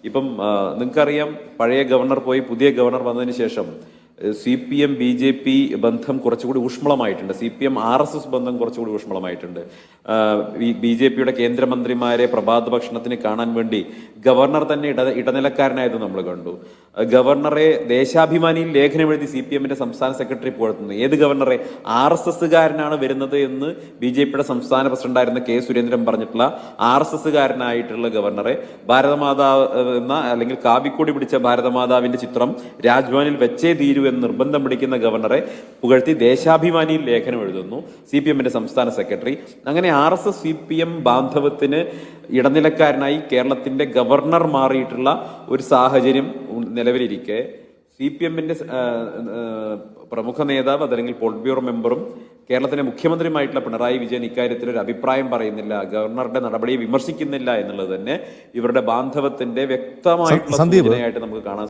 ഇപ്പം നിങ്ങൾക്കറിയാം, പഴയ ഗവർണർ പോയി പുതിയ ഗവർണർ വന്നതിന് ശേഷം CPM BJP ബന്ധം കുറച്ചുകൂടി ഊഷ്മളമായിട്ടുണ്ട്. CPM RSS ബന്ധം കുറച്ചുകൂടി ഊഷ്മളമായിട്ടുണ്ട്. BJPയുടെ കേന്ദ്രമന്ത്രിമാരെ പ്രഭാത ഭക്ഷണത്തിന് കാണാൻ വേണ്ടി ഗവർണർ തന്നെ ഇടനിലക്കാരനായത് നമ്മൾ കണ്ടു. ഗവർണറെ ദേശാഭിമാനിയിൽ ലേഖനം എഴുതി CPMന്റെ സംസ്ഥാന സെക്രട്ടറി പുകഴ്ത്തുന്നു. ഏത് ഗവർണറെ? RSSകാരനാണ് വരുന്നത് എന്ന് BJPയുടെ സംസ്ഥാന പ്രസിഡന്റായിരുന്ന K. സുരേന്ദ്രൻ പറഞ്ഞിട്ടുള്ള RSSകാരനായിട്ടുള്ള ഗവർണറെ ഭാരതമാതാവ് എന്ന അല്ലെങ്കിൽ കാവിക്കൊടി പിടിച്ച ഭാരതമാതാവിന്റെ ചിത്രം രാജ്ഭവനിൽ വെച്ചേ തീരൂ എന്ന് നിർബന്ധം പിടിക്കുന്ന ഗവർണറെ പുകഴ്ത്തി ദേശാഭിമാനിയിൽ ലേഖനം എഴുതുന്നു CPMന്റെ സംസ്ഥാന സെക്രട്ടറി. അങ്ങനെ RSS CPM ബാന്ധവത്തിന് ഇടനിലക്കാരനായി കേരളത്തിന്റെ ഗവർണർ മാറിയിട്ടുള്ള ഒരു സാഹചര്യം നിലവിലിരിക്കെ CPMന്റെ പ്രമുഖ നേതാവ് അതല്ലെങ്കിൽ പോളിറ്റ് ബ്യൂറോ മെമ്പറും കേരളത്തിലെ മുഖ്യമന്ത്രിയുമായിട്ടുള്ള പിണറായി വിജയൻ ഇക്കാര്യത്തിൽ ഒരു അഭിപ്രായം പറയുന്നില്ല, ഗവർണറുടെ നടപടിയെ വിമർശിക്കുന്നില്ല എന്നുള്ളത് തന്നെ ഇവരുടെ ബാന്ധവത്തിന്റെ വ്യക്തമായിട്ടുള്ള സൂചനയായിട്ട് നമുക്ക് കാണാൻ